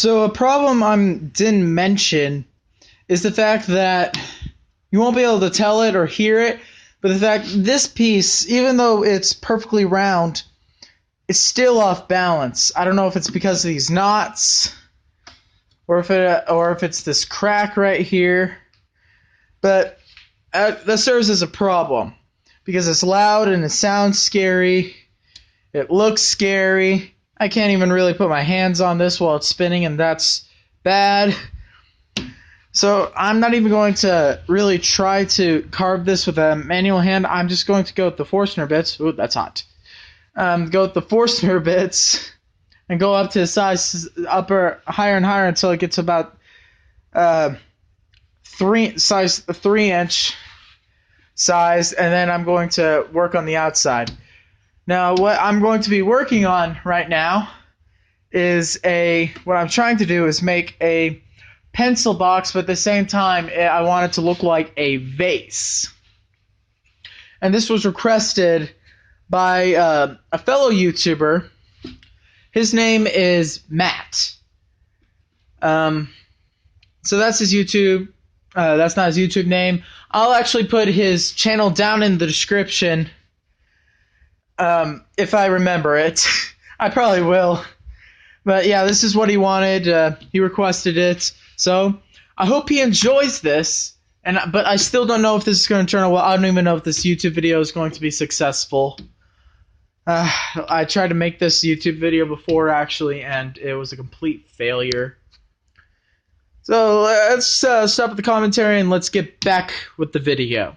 So a problem I didn't mention is the fact that you won't be able to tell it or hear it, but the fact this piece, even though it's perfectly round, it's still off balance. I don't know if it's because of these knots or if it's this crack right here, but that serves as a problem because it's loud and it sounds scary. It looks scary. I can't even really put my hands on this while it's spinning, and that's bad. So I'm not even going to really try to carve this with a manual hand. I'm just going to go with the Forstner bits. Ooh, that's hot. Go with the Forstner bits and go up to size higher and higher until it gets about 3-inch size, and then I'm going to work on the outside. Now, what I'm going to be working on right now is what I'm trying to do is make a pencil box, but at the same time, I want it to look like a vase. And this was requested by a fellow YouTuber. His name is Matt. So that's his YouTube. That's not his YouTube name. I'll actually put his channel down in the description. If I remember it. I probably will. But yeah, this is what he wanted. He requested it. So I hope he enjoys this. But I still don't know if this is going to turn out well. I don't even know if this YouTube video is going to be successful. I tried to make this YouTube video before, actually, and it was a complete failure. So let's stop with the commentary and let's get back with the video.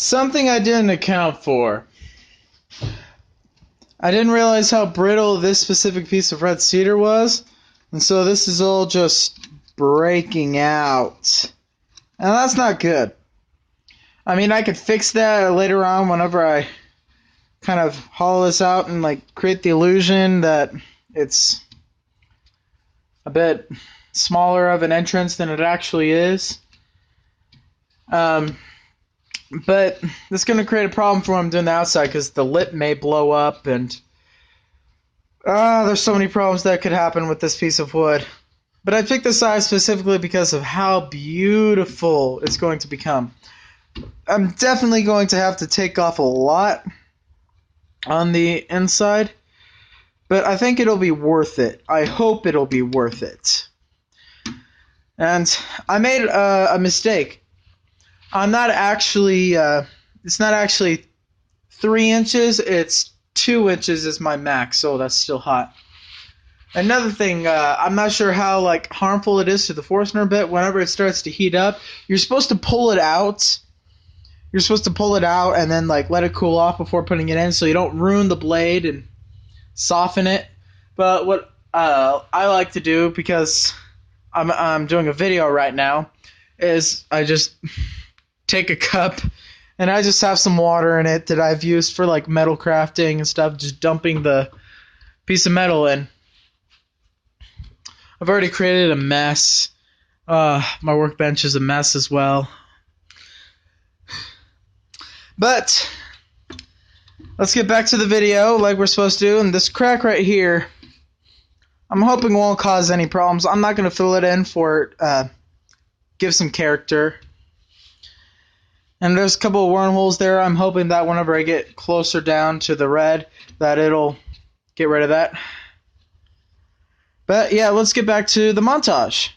Something I didn't account for. I didn't realize how brittle this specific piece of red cedar was, and so this is all just breaking out. And that's not good. I mean, I could fix that later on whenever I kind of hollow this out and like create the illusion that it's a bit smaller of an entrance than it actually is. But it's going to create a problem for when I'm doing the outside because the lip may blow up and there's so many problems that could happen with this piece of wood. But I picked this size specifically because of how beautiful it's going to become. I'm definitely going to have to take off a lot on the inside, but I think it'll be worth it. I hope it'll be worth it. And I made a mistake. I'm not actually, it's not actually 3 inches, it's 2 inches is my max, so that's still hot. Another thing, I'm not sure how like harmful it is to the Forstner bit. Whenever it starts to heat up, you're supposed to pull it out. You're supposed to pull it out and then like let it cool off before putting it in, so you don't ruin the blade and soften it. But what I like to do, because I'm doing a video right now, is I just take a cup and I just have some water in it that I've used for like metal crafting and stuff, just dumping the piece of metal in. I've already created a mess. My workbench is a mess as well. But let's get back to the video like we're supposed to. And this crack right here, I'm hoping won't cause any problems. I'm not going to fill it in for give some character. And there's a couple of wormholes there. I'm hoping that whenever I get closer down to the red, that it'll get rid of that. But yeah, let's get back to the montage.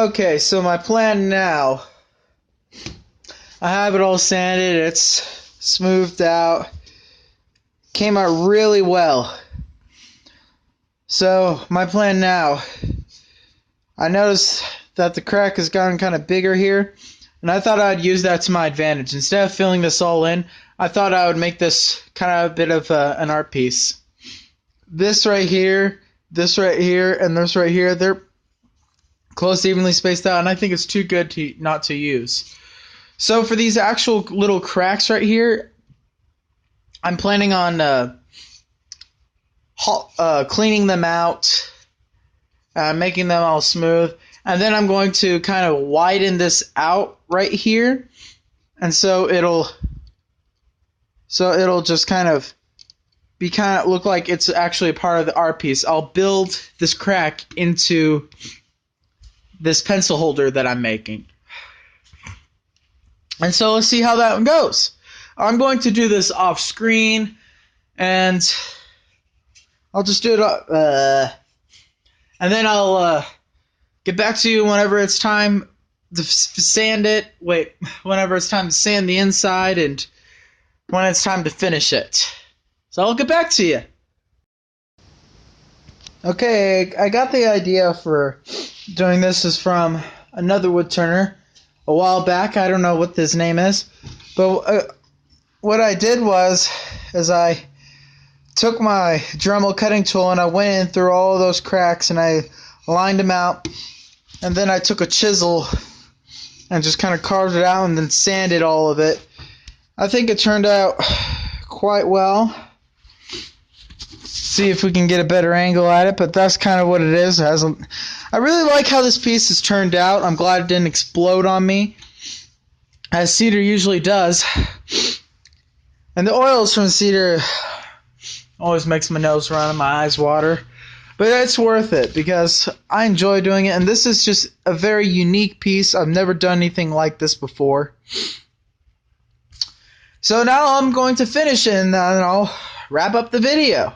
Okay, so my plan now. I have it all sanded, it's smoothed out. Came out really well. So, my plan now. I noticed that the crack has gotten kind of bigger here, and I thought I'd use that to my advantage. Instead of filling this all in, I thought I would make this kind of a bit of an art piece. This right here, and this right here, they're close, evenly spaced out, and I think it's too good to not to use. So for these actual little cracks right here, I'm planning on cleaning them out, making them all smooth, and then I'm going to kind of widen this out right here, and so it'll just kind of look like it's actually a part of the art piece. I'll build this crack into this pencil holder that I'm making. And so let's see how that one goes. I'm going to do this off screen, and I'll just do it, and then I'll get back to you whenever it's time to sand it. Whenever it's time to sand the inside, and when it's time to finish it. So I'll get back to you. Okay, I got the idea for doing this is from another woodturner a while back. I don't know what his name is, but what I did was I took my Dremel cutting tool and I went in through all of those cracks and I lined them out, and then I took a chisel and just kind of carved it out and then sanded all of it. I think it turned out quite well. See if we can get a better angle at it, but that's kind of what it is. I really like how this piece has turned out. I'm glad it didn't explode on me, as cedar usually does. And the oils from cedar always makes my nose run and my eyes water. But it's worth it because I enjoy doing it, and this is just a very unique piece. I've never done anything like this before. So now I'm going to finish it, and then I'll wrap up the video.